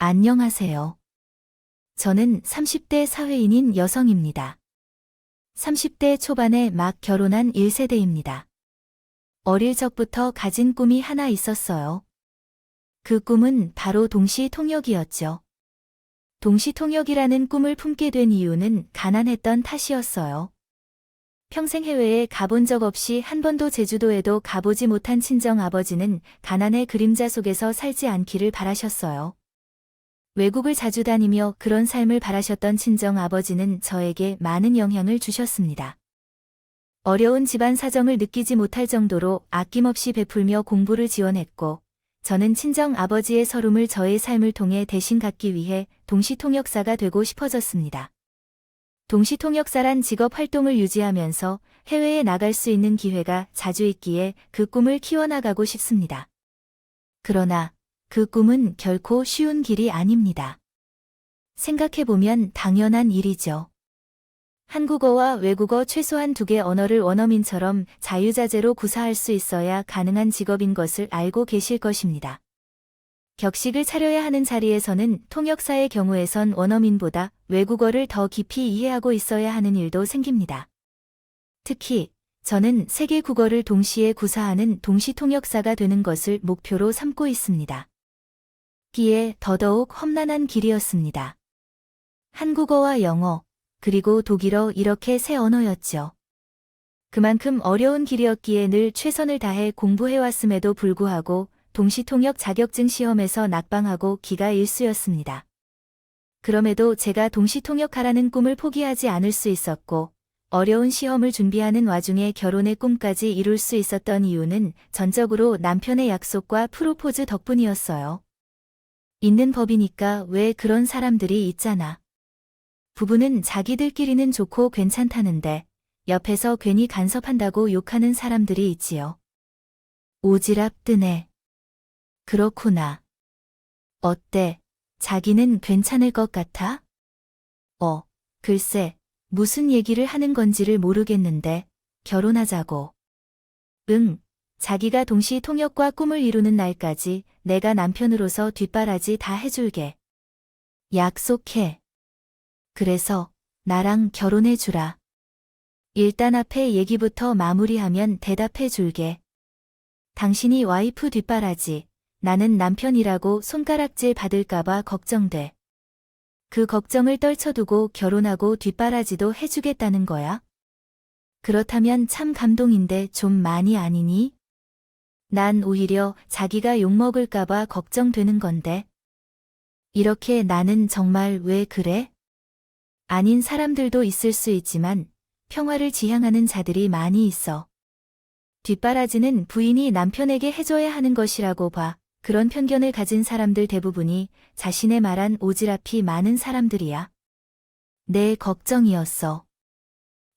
안녕하세요. 저는 30대 사회인인 여성입니다. 30대 초반에 막 결혼한 1세대입니다. 어릴 적부터 가진 꿈이 하나 있었어요. 그 꿈은 바로 동시통역이었죠. 동시통역이라는 꿈을 품게 된 이유는 가난했던 탓이었어요. 평생 해외에 가본 적 없이 한 번도 제주도에도 가보지 못한 친정 아버지는 가난의 그림자 속에서 살지 않기를 바라셨어요. 외국을 자주 다니며 그런 삶을 바라셨던 친정 아버지는 저에게 많은 영향을 주셨습니다. 어려운 집안 사정을 느끼지 못할 정도로 아낌없이 베풀며 공부를 지원했고, 저는 친정 아버지의 서름을 저의 삶을 통해 대신 갚기 위해 동시통역사가 되고 싶어졌습니다. 동시통역사란 직업 활동을 유지하면서 해외에 나갈 수 있는 기회가 자주 있기에 그 꿈을 키워나가고 싶습니다. 그러나 그 꿈은 결코 쉬운 길이 아닙니다. 생각해보면 당연한 일이죠. 한국어와 외국어 최소한 2개 언어를 원어민처럼 자유자재로 구사할 수 있어야 가능한 직업인 것을 알고 계실 것입니다. 격식을 차려야 하는 자리에서는 통역사의 경우에선 원어민보다 외국어를 더 깊이 이해하고 있어야 하는 일도 생깁니다. 특히 저는 세계 국어를 동시에 구사하는 동시통역사가 되는 것을 목표로 삼고 있습니다. 기에 더더욱 험난한 길이었습니다. 한국어와 영어, 그리고 독일어 이렇게 3언어였죠. 그만큼 어려운 길이었기에 늘 최선을 다해 공부해왔음에도 불구하고 동시통역 자격증 시험에서 낙방하고 기가 일수였습니다. 그럼에도 제가 동시통역하라는 꿈을 포기하지 않을 수 있었고, 어려운 시험을 준비하는 와중에 결혼의 꿈까지 이룰 수 있었던 이유는 전적으로 남편의 약속과 프로포즈 덕분이었어요. 있는 법이니까 왜 그런 사람들이 있잖아. 부부는 자기들끼리는 좋고 괜찮다는데 옆에서 괜히 간섭한다고 욕하는 사람들이 있지요. 오지랖 뜨네. 그렇구나. 어때? 자기는 괜찮을 것 같아? 글쎄, 무슨 얘기를 하는 건지를 모르겠는데 결혼하자고. 응. 자기가 동시 통역과 꿈을 이루는 날까지 내가 남편으로서 뒷바라지 다 해줄게. 약속해. 그래서 나랑 결혼해주라. 일단 앞에 얘기부터 마무리하면 대답해 줄게. 당신이 와이프 뒷바라지, 나는 남편이라고 손가락질 받을까봐 걱정돼. 그 걱정을 떨쳐두고 결혼하고 뒷바라지도 해주겠다는 거야? 그렇다면 참 감동인데 좀 많이 아니니? 난 오히려 자기가 욕먹을까봐 걱정되는 건데. 이렇게 나는 정말 왜 그래? 아닌 사람들도 있을 수 있지만 평화를 지향하는 자들이 많이 있어. 뒷바라지는 부인이 남편에게 해줘야 하는 것이라고 봐. 그런 편견을 가진 사람들 대부분이 자신의 말한 오지랖이 많은 사람들이야. 내 걱정이었어.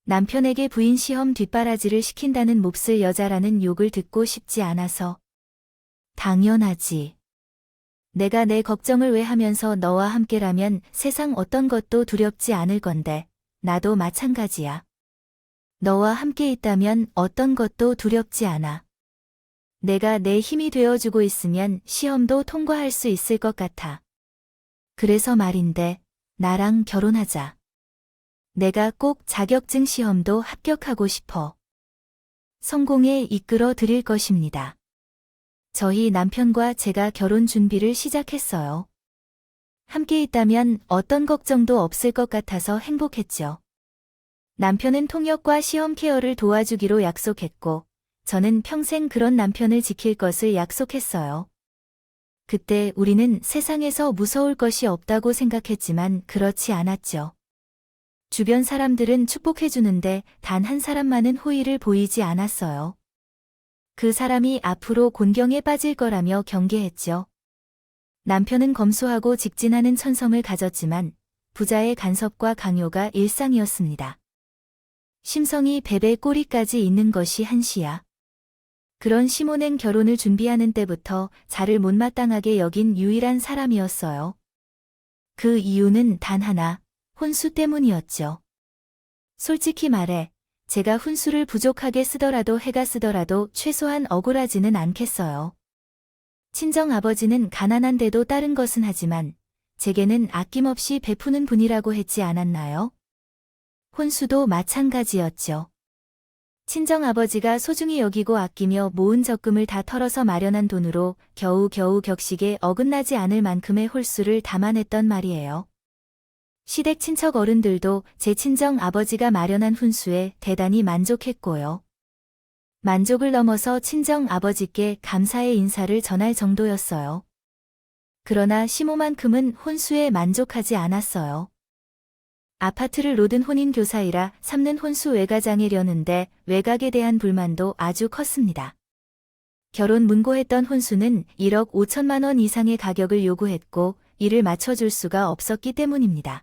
남편에게 부인 시험 뒷바라지를 시킨다는 몹쓸 여자라는 욕을 듣고 싶지 않아서. 당연하지. 내가 내 걱정을 왜 하면서 너와 함께라면 세상 어떤 것도 두렵지 않을 건데, 나도 마찬가지야. 너와 함께 있다면 어떤 것도 두렵지 않아. 내가 내 힘이 되어주고 있으면 시험도 통과할 수 있을 것 같아. 그래서 말인데, 나랑 결혼하자. 내가 꼭 자격증 시험도 합격하고 싶어. 성공에 이끌어 드릴 것입니다. 저희 남편과 제가 결혼 준비를 시작했어요. 함께 있다면 어떤 걱정도 없을 것 같아서 행복했죠. 남편은 통역과 시험 케어를 도와주기로 약속했고, 저는 평생 그런 남편을 지킬 것을 약속했어요. 그때 우리는 세상에서 무서울 것이 없다고 생각했지만 그렇지 않았죠. 주변 사람들은 축복해주는데 단 한 사람만은 호의를 보이지 않았어요. 그 사람이 앞으로 곤경에 빠질 거라며 경계했죠. 남편은 검소하고 직진하는 천성을 가졌지만 부자의 간섭과 강요가 일상이었습니다. 심성이 베베 꼬리까지 있는 것이 한시야. 그런 시모는 결혼을 준비하는 때부터 자를 못마땅하게 여긴 유일한 사람이었어요. 그 이유는 단 하나, 혼수 때문이었죠. 솔직히 말해, 제가 혼수를 부족하게 쓰더라도 해가 쓰더라도 최소한 억울하지는 않겠어요. 친정 아버지는 가난한데도 다른 것은 하지만 제게는 아낌없이 베푸는 분이라고 했지 않았나요? 혼수도 마찬가지였죠. 친정아버지가 소중히 여기고 아끼며 모은 적금을 다 털어서 마련한 돈으로 겨우겨우 격식에 어긋나지 않을 만큼의 홀수를 담아냈던 말이에요. 시댁 친척 어른들도 제 친정아버지가 마련한 훈수에 대단히 만족했고요. 만족을 넘어서 친정아버지께 감사의 인사를 전할 정도였어요. 그러나 시모만큼은 혼수에 만족하지 않았어요. 아파트를 놓은 혼인교사이라 삼는 혼수 외가장이려는데 외각에 대한 불만도 아주 컸습니다. 결혼 문고했던 혼수는 1억 5천만 원 이상의 가격을 요구했고 이를 맞춰줄 수가 없었기 때문입니다.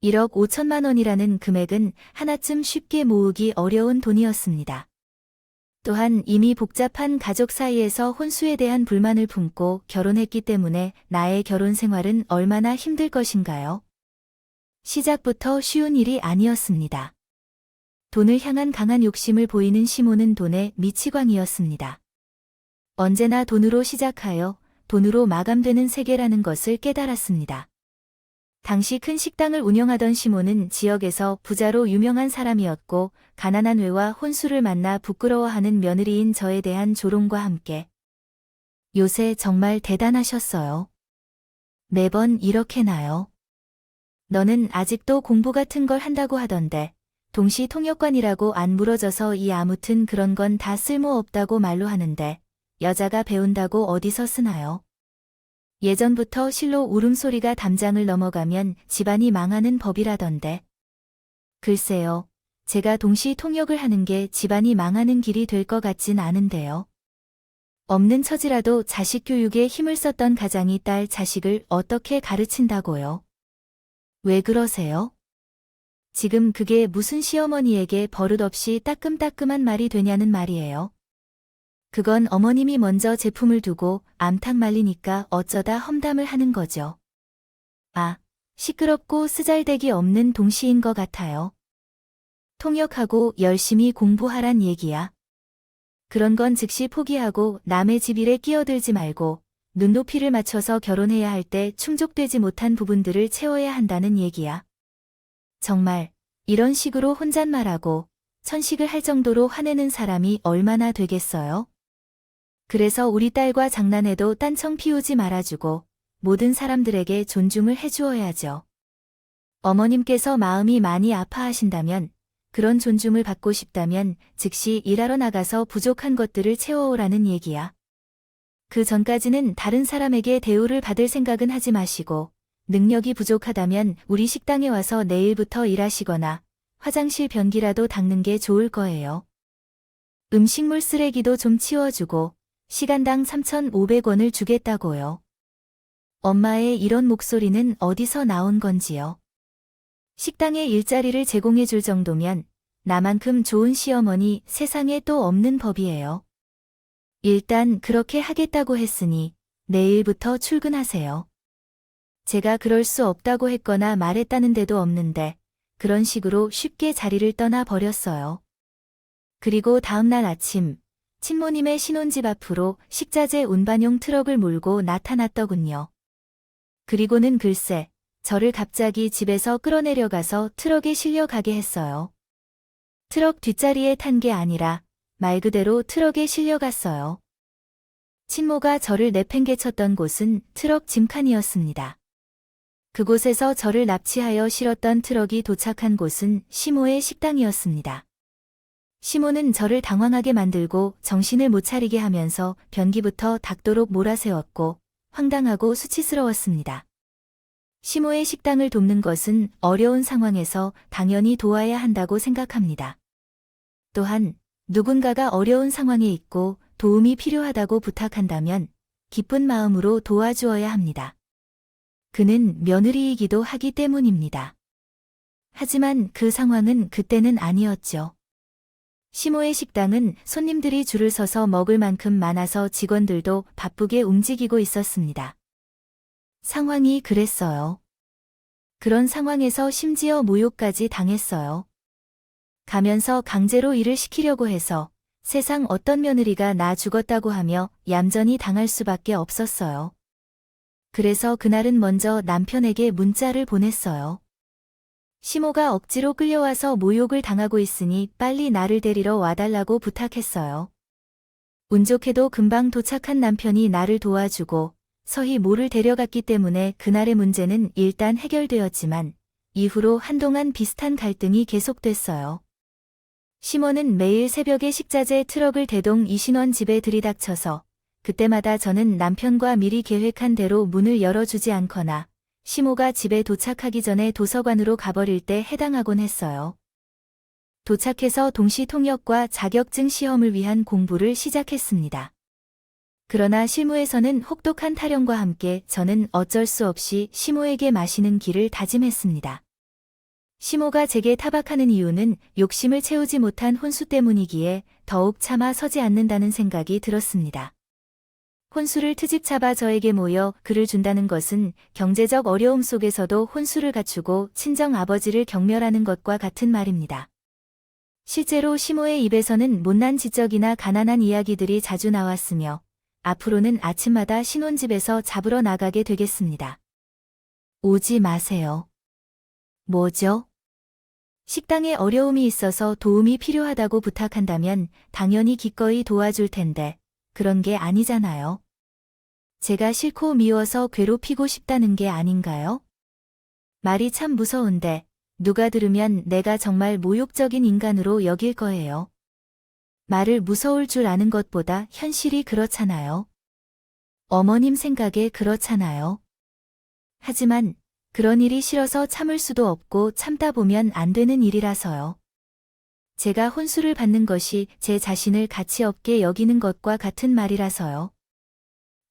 1억 5천만 원이라는 금액은 하나쯤 쉽게 모으기 어려운 돈이었습니다. 또한 이미 복잡한 가족 사이에서 혼수에 대한 불만을 품고 결혼했기 때문에 나의 결혼 생활은 얼마나 힘들 것인가요? 시작부터 쉬운 일이 아니었습니다. 돈을 향한 강한 욕심을 보이는 시모는 돈의 미치광이었습니다. 언제나 돈으로 시작하여 돈으로 마감되는 세계라는 것을 깨달았습니다. 당시 큰 식당을 운영하던 시모는 지역에서 부자로 유명한 사람이었고 가난한 외와 혼수를 만나 부끄러워하는 며느리인 저에 대한 조롱과 함께 요새 정말 대단하셨어요. 매번 이렇게 나요. 너는 아직도 공부 같은 걸 한다고 하던데 동시 통역관이라고 안 물어져서 아무튼 그런 건 다 쓸모없다고 말로 하는데 여자가 배운다고 어디서 쓰나요? 예전부터 실로 울음소리가 담장을 넘어가면 집안이 망하는 법이라던데. 글쎄요, 제가 동시 통역을 하는 게 집안이 망하는 길이 될 것 같진 않은데요. 없는 처지라도 자식 교육에 힘을 썼던 가장이 딸 자식을 어떻게 가르친다고요? 왜 그러세요? 지금 그게 무슨 시어머니에게 버릇없이 따끔따끔한 말이 되냐는 말이에요. 그건 어머님이 먼저 제품을 두고 암탉 말리니까 어쩌다 험담을 하는 거죠. 아, 시끄럽고 쓰잘데기 없는 동시인 것 같아요. 통역하고 열심히 공부하란 얘기야. 그런 건 즉시 포기하고 남의 집 일에 끼어들지 말고 눈높이를 맞춰서 결혼해야 할 때 충족되지 못한 부분들을 채워야 한다는 얘기야. 정말 이런 식으로 혼잣말하고 천식을 할 정도로 화내는 사람이 얼마나 되겠어요? 그래서 우리 딸과 장난해도 딴청 피우지 말아주고 모든 사람들에게 존중을 해주어야죠. 어머님께서 마음이 많이 아파하신다면 그런 존중을 받고 싶다면 즉시 일하러 나가서 부족한 것들을 채워오라는 얘기야. 그 전까지는 다른 사람에게 대우를 받을 생각은 하지 마시고 능력이 부족하다면 우리 식당에 와서 내일부터 일하시거나 화장실 변기라도 닦는 게 좋을 거예요. 음식물 쓰레기도 좀 치워주고 시간당 3,500원을 주겠다고요. 엄마의 이런 목소리는 어디서 나온 건지요. 식당에 일자리를 제공해 줄 정도면 나만큼 좋은 시어머니 세상에 또 없는 법이에요. 일단 그렇게 하겠다고 했으니 내일부터 출근하세요. 제가 그럴 수 없다고 했거나 말했다는 데도 없는데 그런 식으로 쉽게 자리를 떠나 버렸어요. 그리고 다음날 아침 친모님의 신혼집 앞으로 식자재 운반용 트럭을 몰고 나타났더군요. 그리고는 글쎄 저를 갑자기 집에서 끌어내려가서 트럭에 실려가게 했어요. 트럭 뒷자리에 탄 게 아니라 말 그대로 트럭에 실려갔어요. 친모가 저를 내팽개쳤던 곳은 트럭 짐칸이었습니다. 그곳에서 저를 납치하여 실었던 트럭이 도착한 곳은 시모의 식당이었습니다. 시모는 저를 당황하게 만들고 정신을 못 차리게 하면서 변기부터 닿도록 몰아세웠고 황당하고 수치스러웠습니다. 시모의 식당을 돕는 것은 어려운 상황에서 당연히 도와야 한다고 생각합니다. 또한 누군가가 어려운 상황에 있고 도움이 필요하다고 부탁한다면 기쁜 마음으로 도와주어야 합니다. 그는 며느리이기도 하기 때문입니다. 하지만 그 상황은 그때는 아니었죠. 시모의 식당은 손님들이 줄을 서서 먹을 만큼 많아서 직원들도 바쁘게 움직이고 있었습니다. 상황이 그랬어요. 그런 상황에서 심지어 모욕까지 당했어요. 가면서 강제로 일을 시키려고 해서 세상 어떤 며느리가 나 죽었다고 하며 얌전히 당할 수밖에 없었어요. 그래서 그날은 먼저 남편에게 문자를 보냈어요. 시모가 억지로 끌려와서 모욕을 당하고 있으니 빨리 나를 데리러 와달라고 부탁했어요. 운 좋게도 금방 도착한 남편이 나를 도와주고 서히 모를 데려갔기 때문에 그날의 문제는 일단 해결되었지만 이후로 한동안 비슷한 갈등이 계속됐어요. 시모는 매일 새벽에 식자재 트럭을 대동 이신원 집에 들이닥쳐서 그때마다 저는 남편과 미리 계획한 대로 문을 열어주지 않거나 시모가 집에 도착하기 전에 도서관으로 가버릴 때 해당하곤 했어요. 도착해서 동시 통역과 자격증 시험을 위한 공부를 시작했습니다. 그러나 실무에서는 혹독한 타령과 함께 저는 어쩔 수 없이 시모에게 마시는 길을 다짐했습니다. 시모가 제게 타박하는 이유는 욕심을 채우지 못한 혼수 때문이기에 더욱 참아 서지 않는다는 생각이 들었습니다. 혼수를 트집 잡아 저에게 모여 글을 준다는 것은 경제적 어려움 속에서도 혼수를 갖추고 친정 아버지를 경멸하는 것과 같은 말입니다. 실제로 시모의 입에서는 못난 지적이나 가난한 이야기들이 자주 나왔으며 앞으로는 아침마다 신혼집에서 잡으러 나가게 되겠습니다. 오지 마세요. 뭐죠? 식당에 어려움이 있어서 도움이 필요하다고 부탁한다면 당연히 기꺼이 도와줄 텐데 그런 게 아니잖아요. 제가 싫고 미워서 괴롭히고 싶다는 게 아닌가요? 말이 참 무서운데 누가 들으면 내가 정말 모욕적인 인간으로 여길 거예요. 말을 무서울 줄 아는 것보다 현실이 그렇잖아요. 어머님 생각에 그렇잖아요. 하지만 그런 일이 싫어서 참을 수도 없고 참다 보면 안 되는 일이라서요. 제가 혼수를 받는 것이 제 자신을 가치 없게 여기는 것과 같은 말이라서요.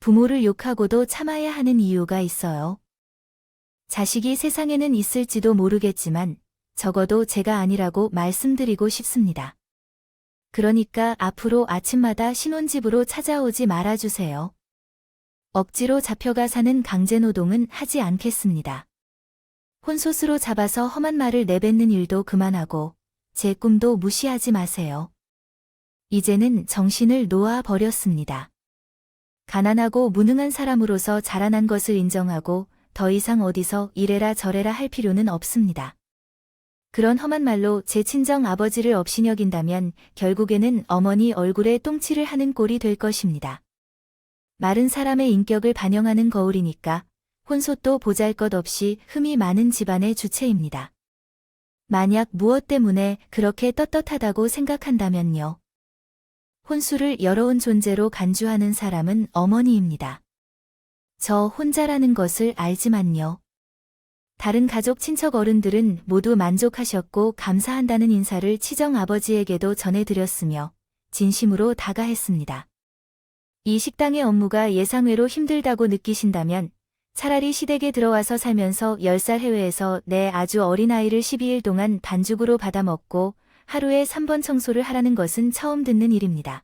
부모를 욕하고도 참아야 하는 이유가 있어요. 자식이 세상에는 있을지도 모르겠지만 적어도 제가 아니라고 말씀드리고 싶습니다. 그러니까 앞으로 아침마다 신혼집으로 찾아오지 말아주세요. 억지로 잡혀가 사는 강제노동은 하지 않겠습니다. 혼소스로 잡아서 험한 말을 내뱉는 일도 그만하고 제 꿈도 무시하지 마세요. 이제는 정신을 놓아 버렸습니다. 가난하고 무능한 사람으로서 자라난 것을 인정하고 더 이상 어디서 이래라 저래라 할 필요는 없습니다. 그런 험한 말로 제 친정 아버지를 업신여긴다면 결국에는 어머니 얼굴에 똥칠을 하는 꼴이 될 것입니다. 마른 사람의 인격을 반영하는 거울이니까 혼솥도 보잘것없이 흠이 많은 집안의 주체입니다. 만약 무엇 때문에 그렇게 떳떳하다고 생각한다면요. 혼수를 열어온 존재로 간주하는 사람은 어머니입니다. 저 혼자라는 것을 알지만요. 다른 가족 친척 어른들은 모두 만족하셨고 감사한다는 인사를 친정아버지에게도 전해드렸으며 진심으로 다가했습니다. 이 식당의 업무가 예상외로 힘들다고 느끼신다면 차라리 시댁에 들어와서 살면서 10살 해외에서 내 아주 어린아이를 12일 동안 반죽으로 받아먹고 하루에 3번 청소를 하라는 것은 처음 듣는 일입니다.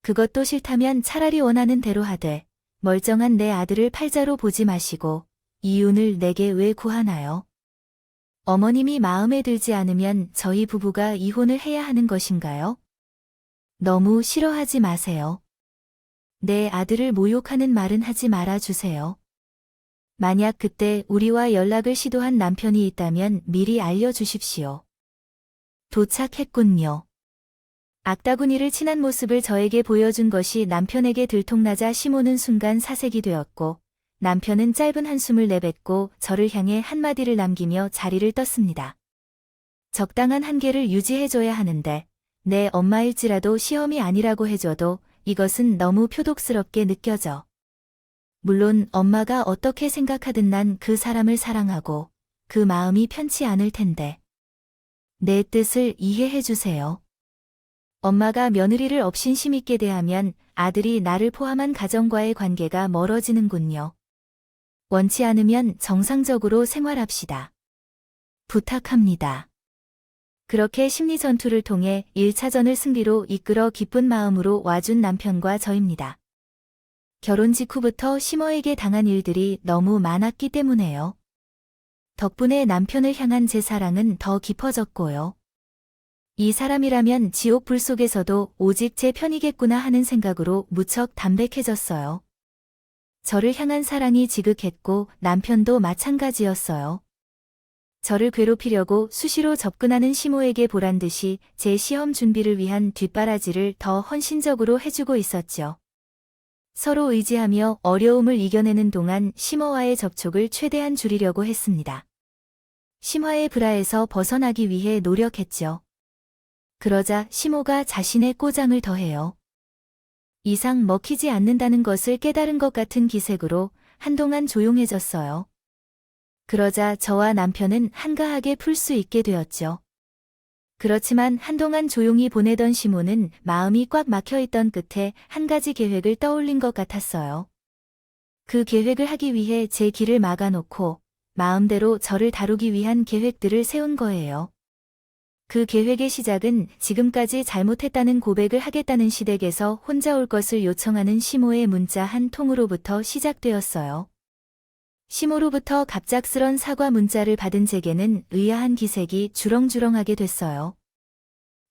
그것도 싫다면 차라리 원하는 대로 하되 멀쩡한 내 아들을 팔자로 보지 마시고 이윤을 내게 왜 구하나요? 어머님이 마음에 들지 않으면 저희 부부가 이혼을 해야 하는 것인가요? 너무 싫어하지 마세요. 내 아들을 모욕하는 말은 하지 말아주세요. 만약 그때 우리와 연락을 시도한 남편이 있다면 미리 알려주십시오. 도착했군요. 악다구니를 친한 모습을 저에게 보여준 것이 남편에게 들통나자 시모는 순간 사색이 되었고 남편은 짧은 한숨을 내뱉고 저를 향해 한마디를 남기며 자리를 떴습니다. 적당한 한계를 유지해줘야 하는데 내 엄마일지라도 시험이 아니라고 해줘도 이것은 너무 표독스럽게 느껴져. 물론 엄마가 어떻게 생각하든 난 그 사람을 사랑하고 그 마음이 편치 않을 텐데. 내 뜻을 이해해주세요. 엄마가 며느리를 업신심 있게 대하면 아들이 나를 포함한 가정과의 관계가 멀어지는군요. 원치 않으면 정상적으로 생활합시다. 부탁합니다. 그렇게 심리 전투를 통해 1차전을 승리로 이끌어 기쁜 마음으로 와준 남편과 저입니다. 결혼 직후부터 시모에게 당한 일들이 너무 많았기 때문에요. 덕분에 남편을 향한 제 사랑은 더 깊어졌고요. 이 사람이라면 지옥 불 속에서도 오직 제 편이겠구나 하는 생각으로 무척 담백해졌어요. 저를 향한 사랑이 지극했고 남편도 마찬가지였어요. 저를 괴롭히려고 수시로 접근하는 시모에게 보란 듯이 제 시험 준비를 위한 뒷바라지를 더 헌신적으로 해주고 있었죠. 서로 의지하며 어려움을 이겨내는 동안 시모와의 접촉을 최대한 줄이려고 했습니다. 심화의 불화에서 벗어나기 위해 노력했죠. 그러자 시모가 자신의 꼬장을 더해요. 이상 먹히지 않는다는 것을 깨달은 것 같은 기색으로 한동안 조용해졌어요. 그러자 저와 남편은 한가하게 풀 수 있게 되었죠. 그렇지만 한동안 조용히 보내던 시모는 마음이 꽉 막혀있던 끝에 한 가지 계획을 떠올린 것 같았어요. 그 계획을 하기 위해 제 길을 막아놓고 마음대로 저를 다루기 위한 계획들을 세운 거예요. 그 계획의 시작은 지금까지 잘못했다는 고백을 하겠다는 시댁에서 혼자 올 것을 요청하는 시모의 문자 한 통으로부터 시작되었어요. 시모로부터 갑작스런 사과 문자를 받은 제게는 의아한 기색이 주렁주렁하게 됐어요.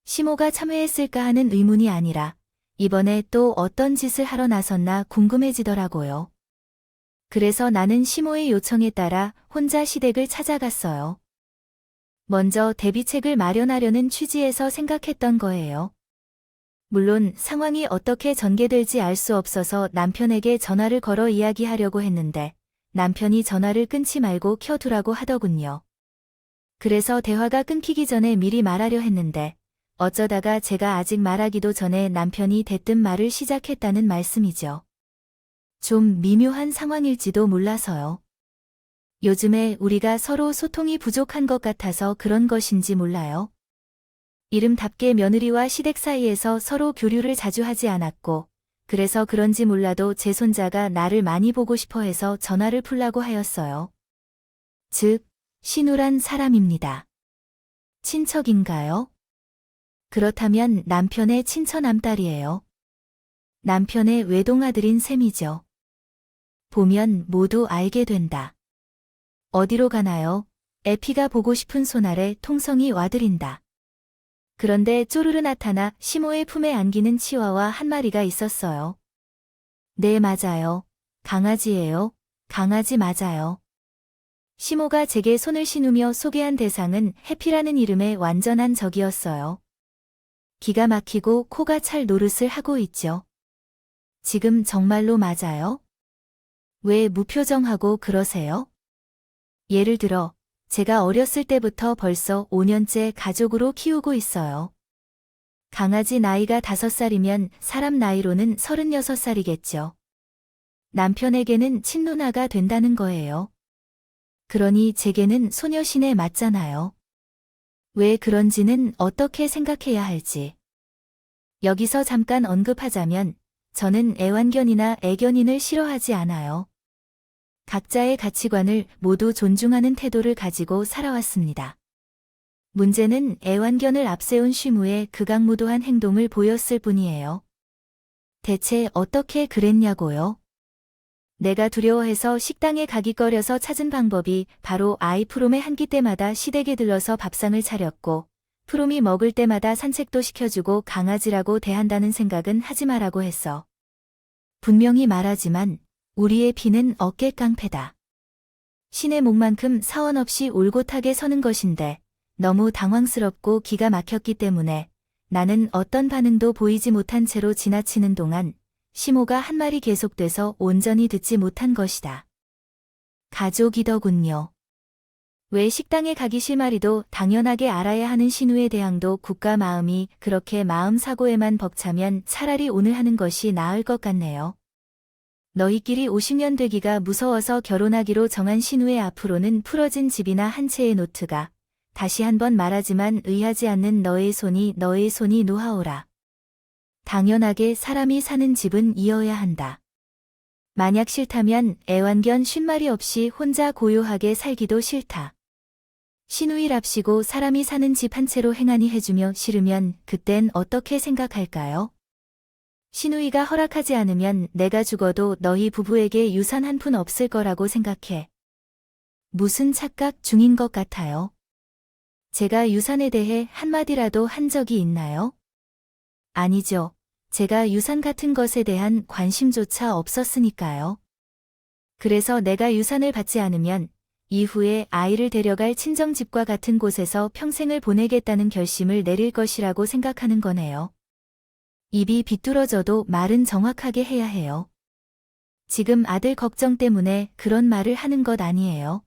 시모가 참회했을까 하는 의문이 아니라 이번에 또 어떤 짓을 하러 나섰나 궁금해지더라고요. 그래서 나는 시모의 요청에 따라 혼자 시댁을 찾아갔어요. 먼저 대비책을 마련하려는 취지에서 생각했던 거예요. 물론 상황이 어떻게 전개될지 알 수 없어서 남편에게 전화를 걸어 이야기하려고 했는데 남편이 전화를 끊지 말고 켜두라고 하더군요. 그래서 대화가 끊기기 전에 미리 말하려 했는데 어쩌다가 제가 아직 말하기도 전에 남편이 대뜸 말을 시작했다는 말씀이죠. 좀 미묘한 상황일지도 몰라서요. 요즘에 우리가 서로 소통이 부족한 것 같아서 그런 것인지 몰라요. 이름답게 며느리와 시댁 사이에서 서로 교류를 자주 하지 않았고 그래서 그런지 몰라도 제 손자가 나를 많이 보고 싶어 해서 전화를 풀라고 하였어요. 즉, 신우란 사람입니다. 친척인가요? 그렇다면 남편의 친처남딸이에요. 남편의 외동아들인 셈이죠. 보면 모두 알게 된다. 어디로 가나요? 에피가 보고 싶은 손아래 통성이 와드린다. 그런데 쪼르르 나타나 시모의 품에 안기는 치와와 한 마리가 있었어요. 네, 맞아요. 강아지예요. 강아지 맞아요. 시모가 제게 손을 신우며 소개한 대상은 해피라는 이름의 완전한 적이었어요. 기가 막히고 코가 찰 노릇을 하고 있죠. 지금 정말로 맞아요? 왜 무표정하고 그러세요? 예를 들어, 제가 어렸을 때부터 벌써 5년째 가족으로 키우고 있어요. 강아지 나이가 5살이면 사람 나이로는 36살이겠죠. 남편에게는 친누나가 된다는 거예요. 그러니 제게는 소녀시네 맞잖아요. 왜 그런지는 어떻게 생각해야 할지. 여기서 잠깐 언급하자면 저는 애완견이나 애견인을 싫어하지 않아요. 각자의 가치관을 모두 존중하는 태도를 가지고 살아왔습니다. 문제는 애완견을 앞세운 쉬무의 극악무도한 행동을 보였을 뿐이에요. 대체 어떻게 그랬냐고요? 내가 두려워해서 식당에 가기 꺼려서 찾은 방법이 바로 아이 프롬의 한 끼 때마다 시댁에 들러서 밥상을 차렸고 프롬이 먹을 때마다 산책도 시켜주고 강아지라고 대한다는 생각은 하지 말라고 했어. 분명히 말하지만 우리의 피는 어깨 깡패다. 신의 목만큼 사원 없이 올곧하게 서는 것인데 너무 당황스럽고 기가 막혔기 때문에 나는 어떤 반응도 보이지 못한 채로 지나치는 동안 시모가 한 말이 계속돼서 온전히 듣지 못한 것이다. 가족이더군요. 왜 식당에 가기 싫마리도 당연하게 알아야 하는 신우의 대항도 국가 마음이 그렇게 마음사고에만 벅차면 차라리 오늘 하는 것이 나을 것 같네요. 너희끼리 50년 되기가 무서워서 결혼하기로 정한 신우의 앞으로는 풀어진 집이나 한 채의 노트가 다시 한번 말하지만 의하지 않는 너의 손이 노하오라. 당연하게 사람이 사는 집은 이어야 한다. 만약 싫다면 애완견 50마리 없이 혼자 고요하게 살기도 싫다. 신우이랍시고 사람이 사는 집 한 채로 행하니 해주며 싫으면 그땐 어떻게 생각할까요? 신우이가 허락하지 않으면 내가 죽어도 너희 부부에게 유산 한 푼 없을 거라고 생각해. 무슨 착각 중인 것 같아요. 제가 유산에 대해 한마디라도 한 적이 있나요? 아니죠. 제가 유산 같은 것에 대한 관심조차 없었으니까요. 그래서 내가 유산을 받지 않으면 이후에 아이를 데려갈 친정집과 같은 곳에서 평생을 보내겠다는 결심을 내릴 것이라고 생각하는 거네요. 입이 비뚤어져도 말은 정확하게 해야 해요. 지금 아들 걱정 때문에 그런 말을 하는 것 아니에요.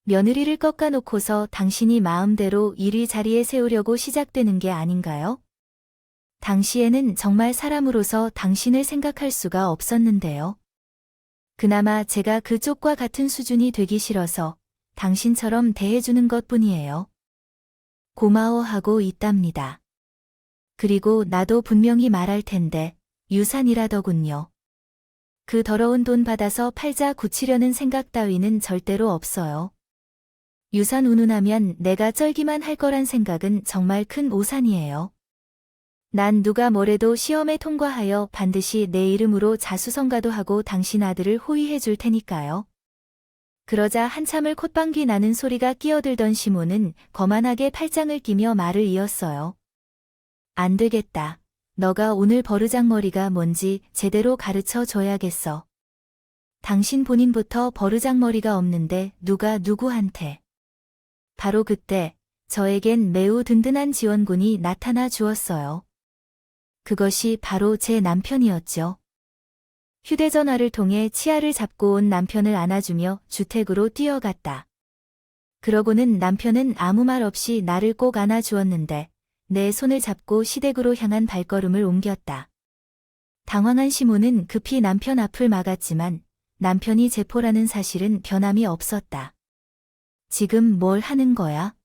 며느리를 꺾어놓고서 당신이 마음대로 일위 자리에 세우려고 시작되는 게 아닌가요? 당시에는 정말 사람으로서 당신을 생각할 수가 없었는데요. 그나마 제가 그쪽과 같은 수준이 되기 싫어서 당신처럼 대해주는 것뿐이에요. 고마워하고 있답니다. 그리고 나도 분명히 말할 텐데 유산이라더군요. 그 더러운 돈 받아서 팔자 굳히려는 생각 따위는 절대로 없어요. 유산 운운하면 내가 쩔기만 할 거란 생각은 정말 큰 오산이에요. 난 누가 뭐래도 시험에 통과하여 반드시 내 이름으로 자수성가도 하고 당신 아들을 호위해 줄 테니까요. 그러자 한참을 콧방귀 나는 소리가 끼어들던 시모는 거만하게 팔짱을 끼며 말을 이었어요. 안 되겠다. 너가 오늘 버르장머리가 뭔지 제대로 가르쳐 줘야겠어. 당신 본인부터 버르장머리가 없는데 누가 누구한테. 바로 그때 저에겐 매우 든든한 지원군이 나타나 주었어요. 그것이 바로 제 남편이었죠. 휴대전화를 통해 치아를 잡고 온 남편을 안아주며 주택으로 뛰어갔다. 그러고는 남편은 아무 말 없이 나를 꼭 안아주었는데 내 손을 잡고 시댁으로 향한 발걸음을 옮겼다. 당황한 시모는 급히 남편 앞을 막았지만 남편이 제포라는 사실은 변함이 없었다. 지금 뭘 하는 거야?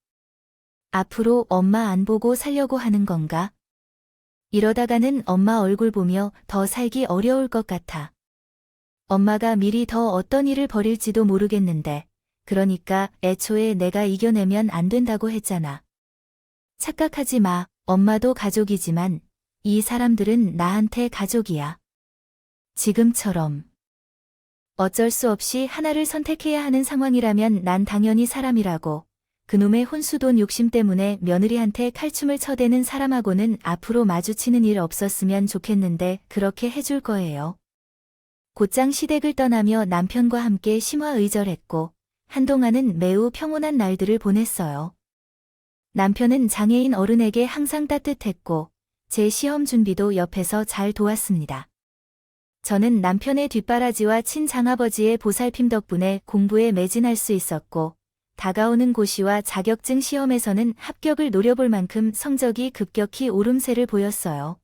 앞으로 엄마 안 보고 살려고 하는 건가? 이러다가는 엄마 얼굴 보며 더 살기 어려울 것 같아. 엄마가 미리 더 어떤 일을 벌일지도 모르겠는데, 그러니까 애초에 내가 이겨내면 안 된다고 했잖아. 착각하지 마. 엄마도 가족이지만 이 사람들은 나한테 가족이야. 지금처럼. 어쩔 수 없이 하나를 선택해야 하는 상황이라면 난 당연히 사람이라고. 그놈의 혼수돈 욕심 때문에 며느리한테 칼춤을 쳐대는 사람하고는 앞으로 마주치는 일 없었으면 좋겠는데 그렇게 해줄 거예요. 곧장 시댁을 떠나며 남편과 함께 심화의절했고 한동안은 매우 평온한 날들을 보냈어요. 남편은 장애인 어른에게 항상 따뜻했고 제 시험 준비도 옆에서 잘 도왔습니다. 저는 남편의 뒷바라지와 친장아버지의 보살핌 덕분에 공부에 매진할 수 있었고 다가오는 고시와 자격증 시험에서는 합격을 노려볼 만큼 성적이 급격히 오름세를 보였어요.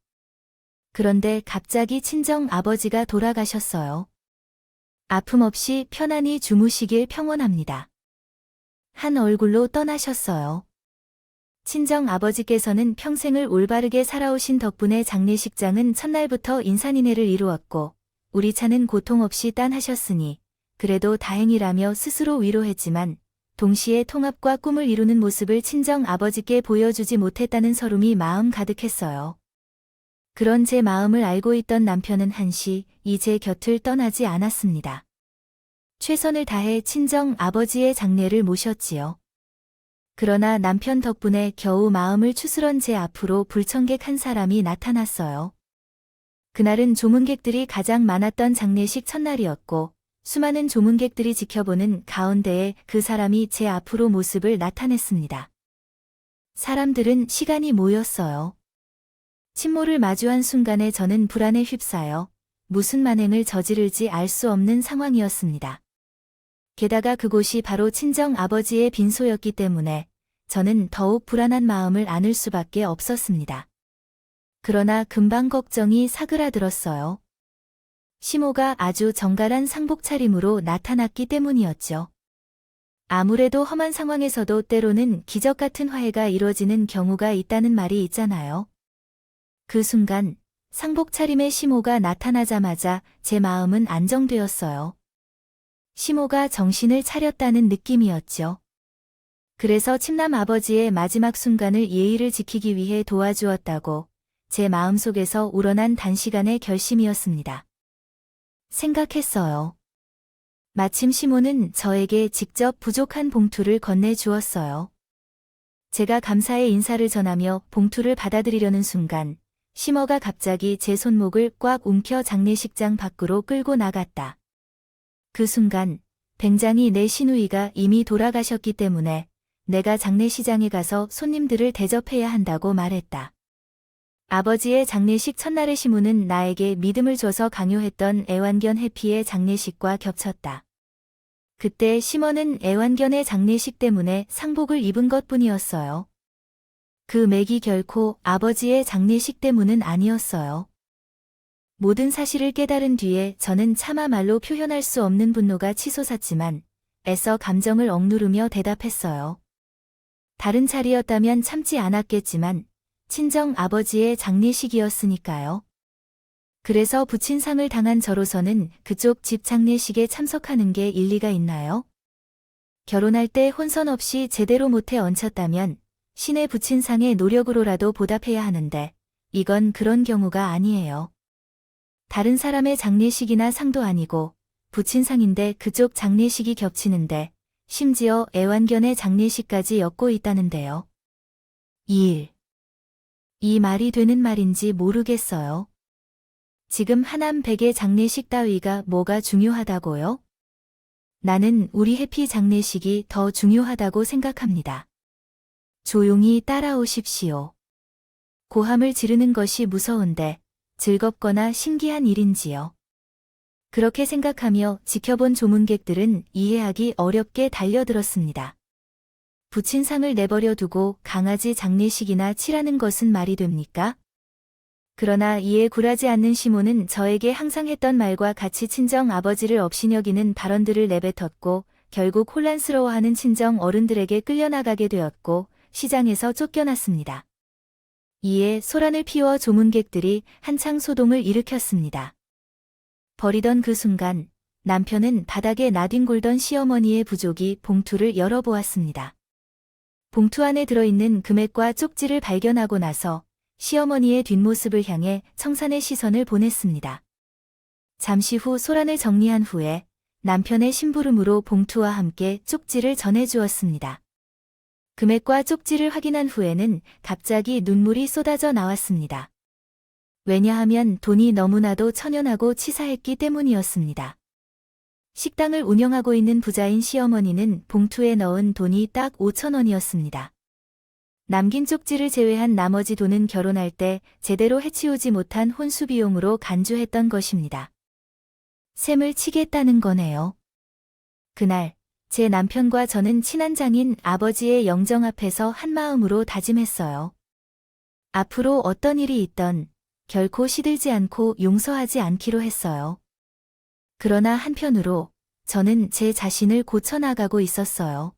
그런데 갑자기 친정 아버지가 돌아가셨어요. 아픔 없이 편안히 주무시길 평원합니다. 한 얼굴로 떠나셨어요. 친정 아버지께서는 평생을 올바르게 살아오신 덕분에 장례식장은 첫날부터 인산인해를 이루었고 우리 차는 고통 없이 딴하셨으니 그래도 다행이라며 스스로 위로했지만 동시에 통합과 꿈을 이루는 모습을 친정 아버지께 보여주지 못했다는 서름이 마음 가득했어요. 그런 제 마음을 알고 있던 남편은 한시 제 곁을 떠나지 않았습니다. 최선을 다해 친정 아버지의 장례를 모셨지요. 그러나 남편 덕분에 겨우 마음을 추스런 제 앞으로 불청객 한 사람이 나타났어요. 그날은 조문객들이 가장 많았던 장례식 첫날이었고 수많은 조문객들이 지켜보는 가운데에 그 사람이 제 앞으로 모습을 나타냈습니다. 사람들은 시간이 모였어요. 침모를 마주한 순간에 저는 불안에 휩싸여 무슨 만행을 저지를지 알 수 없는 상황이었습니다. 게다가 그곳이 바로 친정 아버지의 빈소였기 때문에 저는 더욱 불안한 마음을 안을 수밖에 없었습니다. 그러나 금방 걱정이 사그라들었어요. 시모가 아주 정갈한 상복 차림으로 나타났기 때문이었죠. 아무래도 험한 상황에서도 때로는 기적 같은 화해가 이루어지는 경우가 있다는 말이 있잖아요. 그 순간 상복 차림의 시모가 나타나자마자 제 마음은 안정되었어요. 시모가 정신을 차렸다는 느낌이었죠. 그래서 침남 아버지의 마지막 순간을 예의를 지키기 위해 도와주었다고 제 마음속에서 우러난 단시간의 결심이었습니다. 생각했어요. 마침 시모는 저에게 직접 부족한 봉투를 건네주었어요. 제가 감사의 인사를 전하며 봉투를 받아들이려는 순간 시모가 갑자기 제 손목을 꽉 움켜 장례식장 밖으로 끌고 나갔다. 그 순간 뱅장이 내 시누이가 이미 돌아가셨기 때문에 내가 장례시장에 가서 손님들을 대접해야 한다고 말했다. 아버지의 장례식 첫날의 시무는 나에게 믿음을 줘서 강요했던 애완견 해피의 장례식과 겹쳤다. 그때 시몬은 애완견의 장례식 때문에 상복을 입은 것뿐이었어요. 그 맥이 결코 아버지의 장례식 때문은 아니었어요. 모든 사실을 깨달은 뒤에 저는 차마 말로 표현할 수 없는 분노가 치솟았지만 애써 감정을 억누르며 대답했어요. 다른 자리였다면 참지 않았겠지만 친정 아버지의 장례식이었으니까요. 그래서 부친상을 당한 저로서는 그쪽 집 장례식에 참석하는 게 일리가 있나요? 결혼할 때 혼선 없이 제대로 못해 얹혔다면 신의 부친상의 노력으로라도 보답해야 하는데 이건 그런 경우가 아니에요. 다른 사람의 장례식이나 상도 아니고 부친상인데 그쪽 장례식이 겹치는데 심지어 애완견의 장례식까지 엮고 있다는데요. 2일. 이 말이 되는 말인지 모르겠어요. 지금 하남 백의 장례식 따위가 뭐가 중요하다고요? 나는 우리 해피 장례식이 더 중요하다고 생각합니다. 조용히 따라오십시오. 고함을 지르는 것이 무서운데 즐겁거나 신기한 일인지요. 그렇게 생각하며 지켜본 조문객들은 이해하기 어렵게 달려들었습니다. 부친상을 내버려 두고 강아지 장례식이나 치라는 것은 말이 됩니까? 그러나 이에 굴하지 않는 시몬은 저에게 항상 했던 말과 같이 친정 아버지를 업신여기는 발언들을 내뱉었고 결국 혼란스러워하는 친정 어른들에게 끌려나가게 되었고 시장에서 쫓겨났습니다. 이에 소란을 피워 조문객들이 한창 소동을 일으켰습니다. 버리던 그 순간 남편은 바닥에 나뒹굴던 시어머니의 부족이 봉투를 열어보았습니다. 봉투 안에 들어있는 금액과 쪽지를 발견하고 나서 시어머니의 뒷모습을 향해 청산의 시선을 보냈습니다. 잠시 후 소란을 정리한 후에 남편의 심부름으로 봉투와 함께 쪽지를 전해주었습니다. 금액과 쪽지를 확인한 후에는 갑자기 눈물이 쏟아져 나왔습니다. 왜냐하면 돈이 너무나도 천연하고 치사했기 때문이었습니다. 식당을 운영하고 있는 부자인 시어머니는 봉투에 넣은 돈이 딱 5,000원이었습니다. 남긴 쪽지를 제외한 나머지 돈은 결혼할 때 제대로 해치우지 못한 혼수 비용으로 간주했던 것입니다. 셈을 치겠다는 거네요. 그날 제 남편과 저는 친한 장인 아버지의 영정 앞에서 한마음으로 다짐했어요. 앞으로 어떤 일이 있던 결코 시들지 않고 용서하지 않기로 했어요. 그러나 한편으로 저는 제 자신을 고쳐나가고 있었어요.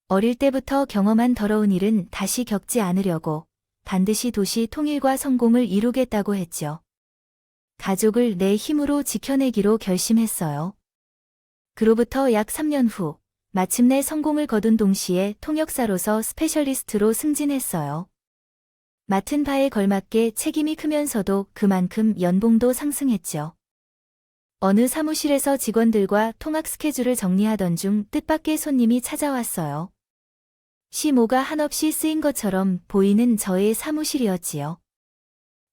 어릴 때부터 경험한 더러운 일은 다시 겪지 않으려고 반드시 도시 통일과 성공을 이루겠다고 했죠. 가족을 내 힘으로 지켜내기로 결심했어요. 그로부터 약 3년 후 마침내 성공을 거둔 동시에 통역사로서 스페셜리스트로 승진했어요. 맡은 바에 걸맞게 책임이 크면서도 그만큼 연봉도 상승했죠. 어느 사무실에서 직원들과 통학 스케줄을 정리하던 중 뜻밖의 손님이 찾아왔어요. 시모가 한없이 쓰인 것처럼 보이는 저의 사무실이었지요.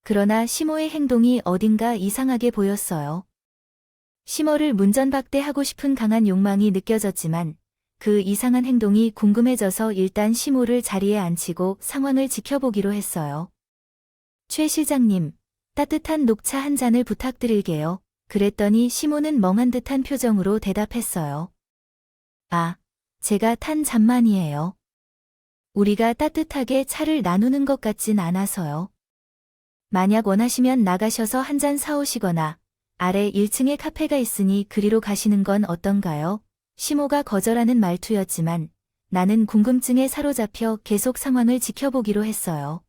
그러나 시모의 행동이 어딘가 이상하게 보였어요. 시모를 문전박대하고 싶은 강한 욕망이 느껴졌지만 그 이상한 행동이 궁금해져서 일단 시모를 자리에 앉히고 상황을 지켜보기로 했어요. 최 실장님, 따뜻한 녹차 한 잔을 부탁드릴게요. 그랬더니 시모는 멍한 듯한 표정으로 대답했어요. 아, 제가 탄 잔만이에요. 우리가 따뜻하게 차를 나누는 것 같진 않아서요. 만약 원하시면 나가셔서 한 잔 사오시거나 아래 1층에 카페가 있으니 그리로 가시는 건 어떤가요? 시모가 거절하는 말투였지만 나는 궁금증에 사로잡혀 계속 상황을 지켜보기로 했어요.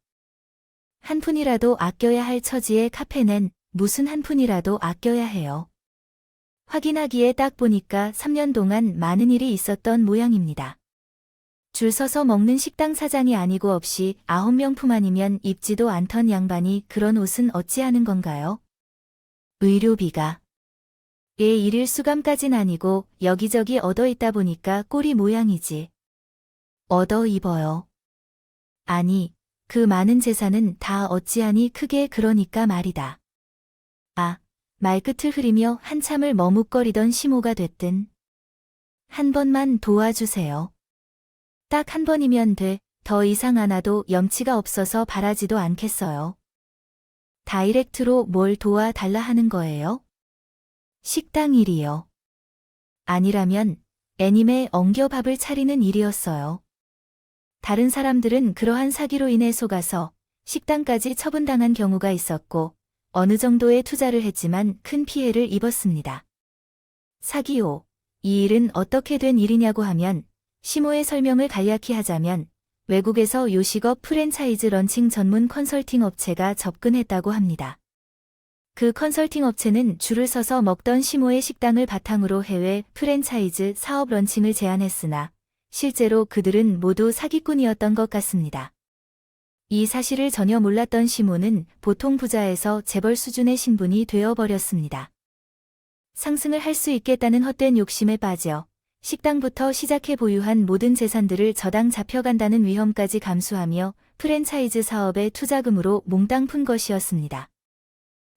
한 푼이라도 아껴야 할 처지의 카페는 무슨 한 푼이라도 아껴야 해요. 확인하기에 딱 보니까 3년 동안 많은 일이 있었던 모양입니다. 줄 서서 먹는 식당 사장이 아니고 없이 9명품 아니면 입지도 않던 양반이 그런 옷은 어찌하는 건가요? 의료비가. 일일 수감까진 아니고 여기저기 얻어 있다 보니까 꼬리 모양이지. 얻어 입어요. 아니, 그 많은 재산은 다 어찌하니 크게 그러니까 말이다. 아, 말끝을 흐리며 한참을 머뭇거리던 시모가 됐든. 한 번만 도와주세요. 딱 한 번이면 돼. 더 이상 안 와도 염치가 없어서 바라지도 않겠어요. 다이렉트로 뭘 도와달라 하는 거예요? 식당 일이요. 아니라면 애님의 엉겨 밥을 차리는 일이었어요. 다른 사람들은 그러한 사기로 인해 속아서 식당까지 처분당한 경우가 있었고 어느 정도의 투자를 했지만 큰 피해를 입었습니다. 사기요. 이 일은 어떻게 된 일이냐고 하면 시모의 설명을 간략히 하자면 외국에서 요식업 프랜차이즈 런칭 전문 컨설팅 업체가 접근했다고 합니다. 그 컨설팅 업체는 줄을 서서 먹던 시모의 식당을 바탕으로 해외 프랜차이즈 사업 런칭을 제안했으나 실제로 그들은 모두 사기꾼이었던 것 같습니다. 이 사실을 전혀 몰랐던 시모는 보통 부자에서 재벌 수준의 신분이 되어버렸습니다. 상승을 할 수 있겠다는 헛된 욕심에 빠져 식당부터 시작해 보유한 모든 재산들을 저당 잡혀간다는 위험까지 감수하며 프랜차이즈 사업에 투자금으로 몽땅 푼 것이었습니다.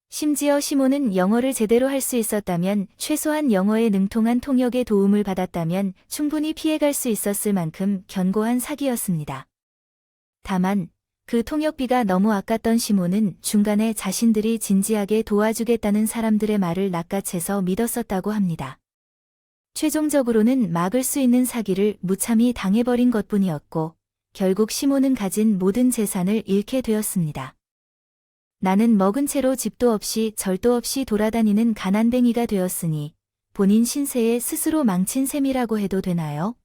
심지어 시모는 영어를 제대로 할 수 있었다면, 최소한 영어에 능통한 통역의 도움을 받았다면 충분히 피해갈 수 있었을 만큼 견고한 사기였습니다. 다만 그 통역비가 너무 아깝던 시모는 중간에 자신들이 진지하게 도와주겠다는 사람들의 말을 낚아채서 믿었었다고 합니다. 최종적으로는 막을 수 있는 사기를 무참히 당해버린 것뿐이었고 결국 시모는 가진 모든 재산을 잃게 되었습니다. 나는 먹은 채로 집도 없이 절도 없이 돌아다니는 가난뱅이가 되었으니 본인 신세에 스스로 망친 셈이라고 해도 되나요?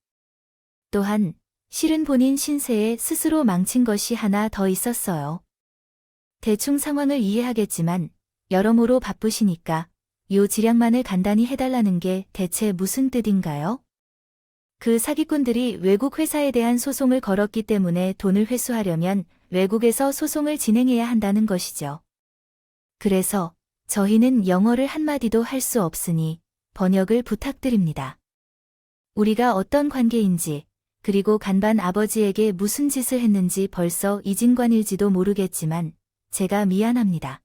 또한 실은 본인 신세에 스스로 망친 것이 하나 더 있었어요. 대충 상황을 이해하겠지만 여러모로 바쁘시니까 요 지량만을 간단히 해달라는 게 대체 무슨 뜻인가요? 그 사기꾼들이 외국 회사에 대한 소송을 걸었기 때문에 돈을 회수하려면 외국에서 소송을 진행해야 한다는 것이죠. 그래서 저희는 영어를 한마디도 할 수 없으니 번역을 부탁드립니다. 우리가 어떤 관계인지, 그리고 간반 아버지에게 무슨 짓을 했는지 벌써 이진관일지도 모르겠지만 제가 미안합니다.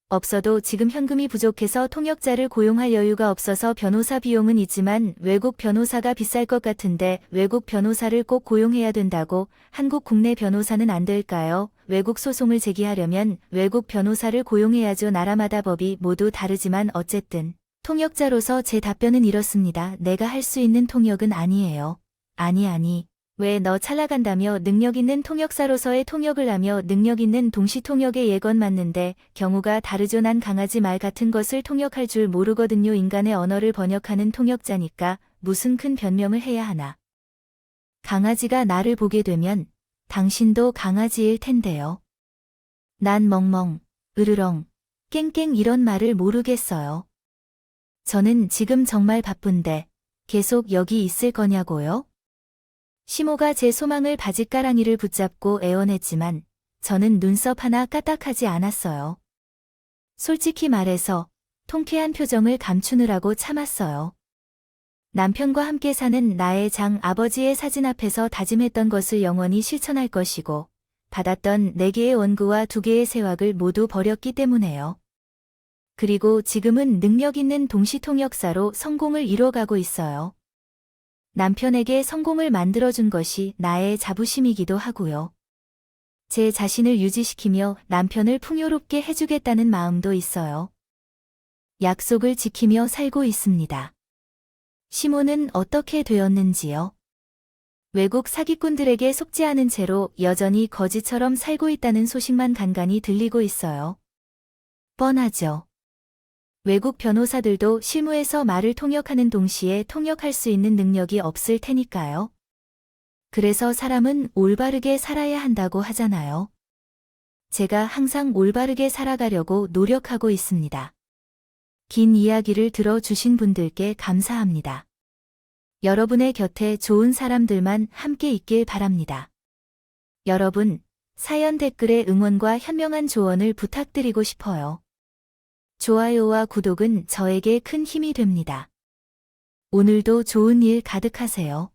없어도 지금 현금이 부족해서 통역자를 고용할 여유가 없어서 변호사 비용은 있지만 외국 변호사가 비쌀 것 같은데 외국 변호사를 꼭 고용해야 된다고 한국 국내 변호사는 안 될까요? 외국 소송을 제기하려면 외국 변호사를 고용해야죠. 나라마다 법이 모두 다르지만 어쨌든 통역자로서 제 답변은 이렇습니다. 내가 할 수 있는 통역은 아니에요. 아니. 왜 너 찰나간다며 능력 있는 통역사로서의 통역을 하며 능력 있는 동시 통역의 예건 맞는데 경우가 다르죠. 난 강아지 말 같은 것을 통역할 줄 모르거든요. 인간의 언어를 번역하는 통역자니까 무슨 큰 변명을 해야 하나. 강아지가 나를 보게 되면 당신도 강아지일 텐데요. 난 멍멍, 으르렁, 깽깽 이런 말을 모르겠어요. 저는 지금 정말 바쁜데 계속 여기 있을 거냐고요? 시모가 제 소망을 바짓가랑이를 붙잡고 애원했지만 저는 눈썹 하나 까딱하지 않았어요. 솔직히 말해서 통쾌한 표정을 감추느라고 참았어요. 남편과 함께 사는 나의 장 아버지의 사진 앞에서 다짐했던 것을 영원히 실천할 것이고 받았던 4개의 원구와 2개의 세왁을 모두 버렸기 때문에요. 그리고 지금은 능력 있는 동시통역사로 성공을 이뤄가고 있어요. 남편에게 성공을 만들어준 것이 나의 자부심이기도 하고요. 제 자신을 유지시키며 남편을 풍요롭게 해주겠다는 마음도 있어요. 약속을 지키며 살고 있습니다. 시모는 어떻게 되었는지요? 외국 사기꾼들에게 속지 않은 채로 여전히 거지처럼 살고 있다는 소식만 간간히 들리고 있어요. 뻔하죠. 외국 변호사들도 실무에서 말을 통역하는 동시에 통역할 수 있는 능력이 없을 테니까요. 그래서 사람은 올바르게 살아야 한다고 하잖아요. 제가 항상 올바르게 살아가려고 노력하고 있습니다. 긴 이야기를 들어주신 분들께 감사합니다. 여러분의 곁에 좋은 사람들만 함께 있길 바랍니다. 여러분, 사연 댓글에 응원과 현명한 조언을 부탁드리고 싶어요. 좋아요와 구독은 저에게 큰 힘이 됩니다. 오늘도 좋은 일 가득하세요.